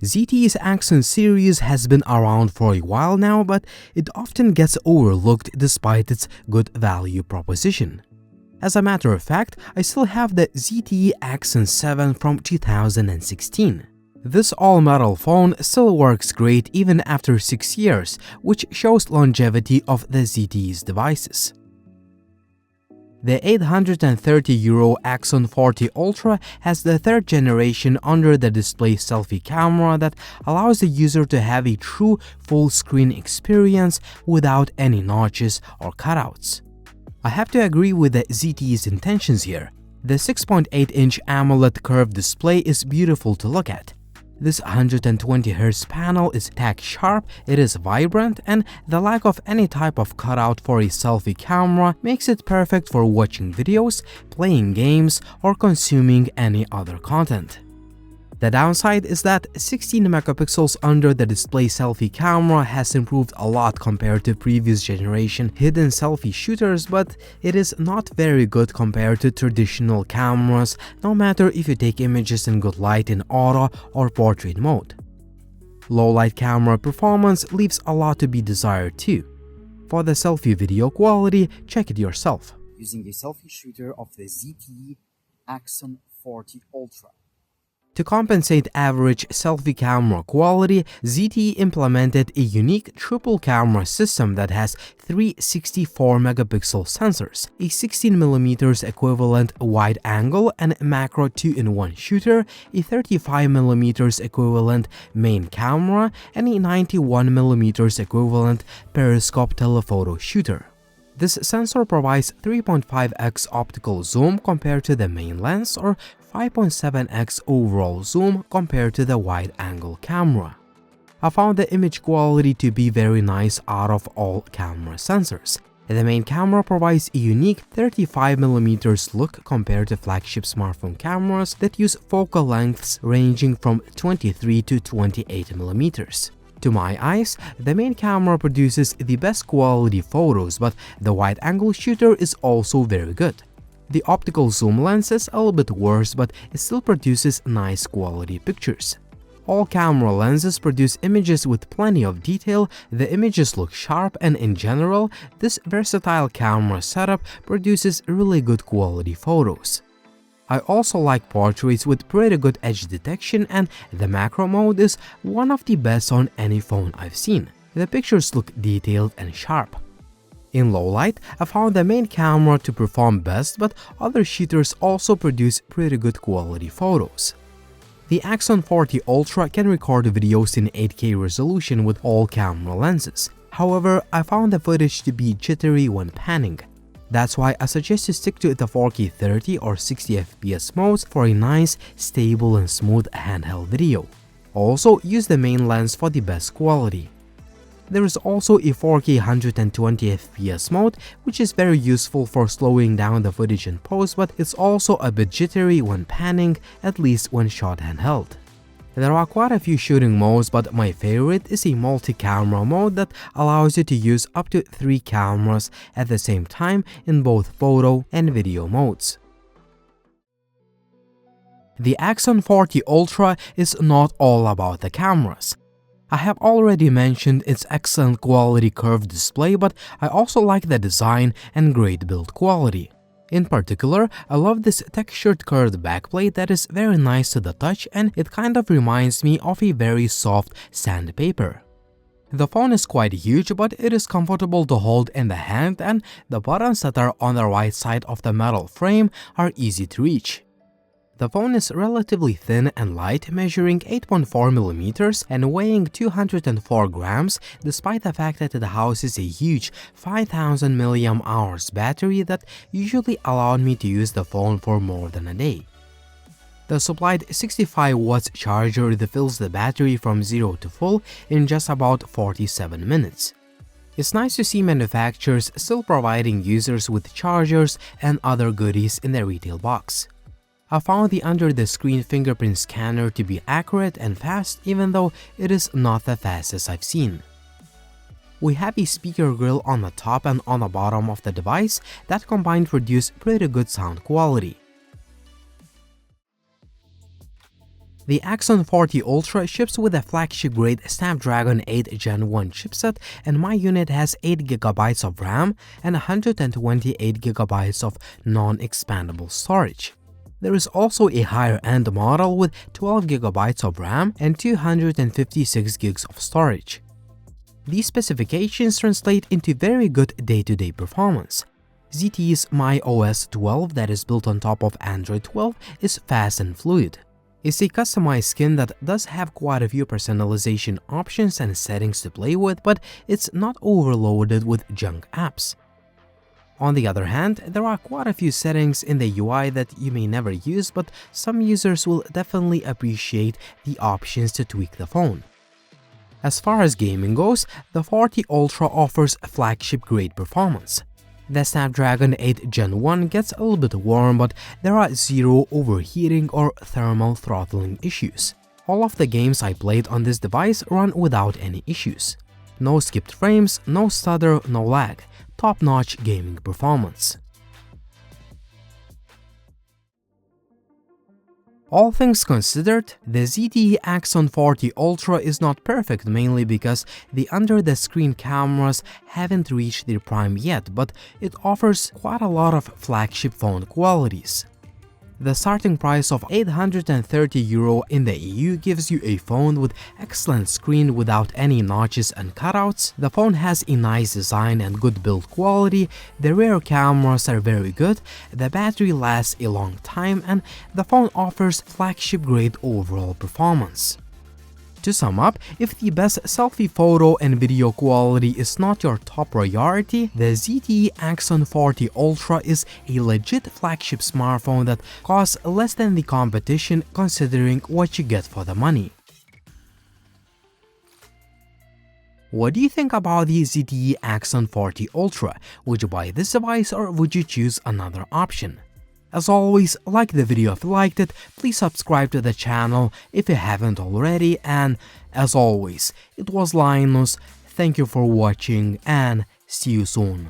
ZTE's Axon series has been around for a while now, but it often gets overlooked despite its good value proposition. As a matter of fact, I still have the ZTE Axon 7 from 2016. This all-metal phone still works great even after 6 years, which shows longevity of the ZTE's devices. The €830 Axon 40 Ultra has the third generation under-the-display selfie camera that allows the user to have a true full-screen experience without any notches or cutouts. I have to agree with the ZTE's intentions here. The 6.8-inch AMOLED curved display is beautiful to look at. This 120Hz panel is tack-sharp, it is vibrant, and the lack of any type of cutout for a selfie camera makes it perfect for watching videos, playing games, or consuming any other content. The downside is that 16 megapixels under the display selfie camera has improved a lot compared to previous generation hidden selfie shooters, but it is not very good compared to traditional cameras, no matter if you take images in good light in auto or portrait mode. Low light camera performance leaves a lot to be desired too. For the selfie video quality, check it yourself. Using a selfie shooter of the ZTE Axon 40 Ultra. To compensate average selfie camera quality, ZTE implemented a unique triple camera system that has three 64-megapixel sensors, a 16mm equivalent wide-angle and macro 2-in-1 shooter, a 35mm equivalent main camera, and a 91mm equivalent periscope telephoto shooter. This sensor provides 3.5x optical zoom compared to the main lens, or 5.7x overall zoom compared to the wide-angle camera. I found the image quality to be very nice out of all camera sensors. The main camera provides a unique 35mm look compared to flagship smartphone cameras that use focal lengths ranging from 23 to 28mm. To my eyes, the main camera produces the best quality photos, but the wide-angle shooter is also very good. The optical zoom lens is a little bit worse, but it still produces nice quality pictures. All camera lenses produce images with plenty of detail, the images look sharp, and in general, this versatile camera setup produces really good quality photos. I also like portraits with pretty good edge detection, and the macro mode is one of the best on any phone I've seen. The pictures look detailed and sharp. In low light, I found the main camera to perform best, but other shooters also produce pretty good quality photos. The Axon 40 Ultra can record videos in 8K resolution with all camera lenses. However, I found the footage to be jittery when panning. That's why I suggest to stick to the 4K 30 or 60 FPS modes for a nice, stable and smooth handheld video. Also, use the main lens for the best quality. There is also a 4K 120 FPS mode, which is very useful for slowing down the footage in post, but it's also a bit jittery when panning, at least when shot handheld. There are quite a few shooting modes, but my favorite is a multi-camera mode that allows you to use up to 3 cameras at the same time in both photo and video modes. The Axon 40 Ultra is not all about the cameras. I have already mentioned its excellent quality curved display, but I also like the design and great build quality. In particular, I love this textured curved backplate that is very nice to the touch, and it kind of reminds me of a very soft sandpaper. The phone is quite huge, but it is comfortable to hold in the hand, and the buttons that are on the right side of the metal frame are easy to reach. The phone is relatively thin and light, measuring 8.4mm and weighing 204 grams, despite the fact that it houses a huge 5000 mAh battery that usually allowed me to use the phone for more than a day. The supplied 65 watts charger refills the battery from 0 to full in just about 47 minutes. It's nice to see manufacturers still providing users with chargers and other goodies in their retail box. I found the under-the-screen fingerprint scanner to be accurate and fast, even though it is not the fastest I've seen. We have a speaker grill on the top and on the bottom of the device that combined produce pretty good sound quality. The Axon 40 Ultra ships with a flagship-grade Snapdragon 8 Gen 1 chipset, and my unit has 8GB of RAM and 128GB of non-expandable storage. There is also a higher-end model with 12GB of RAM and 256GB of storage. These specifications translate into very good day-to-day performance. ZTE's MyOS 12 that is built on top of Android 12 is fast and fluid. It's a customized skin that does have quite a few personalization options and settings to play with, but it's not overloaded with junk apps. On the other hand, there are quite a few settings in the UI that you may never use, but some users will definitely appreciate the options to tweak the phone. As far as gaming goes, the 40 Ultra offers flagship-grade performance. The Snapdragon 8 Gen 1 gets a little bit warm, but there are zero overheating or thermal throttling issues. All of the games I played on this device run without any issues. No skipped frames, no stutter, no lag. Top-notch gaming performance. All things considered, the ZTE Axon 40 Ultra is not perfect, mainly because the under-the-screen cameras haven't reached their prime yet, but it offers quite a lot of flagship phone qualities. The starting price of €830 in the EU gives you a phone with excellent screen without any notches and cutouts. The phone has a nice design and good build quality, the rear cameras are very good, the battery lasts a long time, and the phone offers flagship-grade overall performance. To sum up, if the best selfie photo and video quality is not your top priority, the ZTE Axon 40 Ultra is a legit flagship smartphone that costs less than the competition considering what you get for the money. What do you think about the ZTE Axon 40 Ultra? Would you buy this device or would you choose another option? As always, like the video if you liked it, please subscribe to the channel if you haven't already, and as always, it was Linus, thank you for watching and see you soon.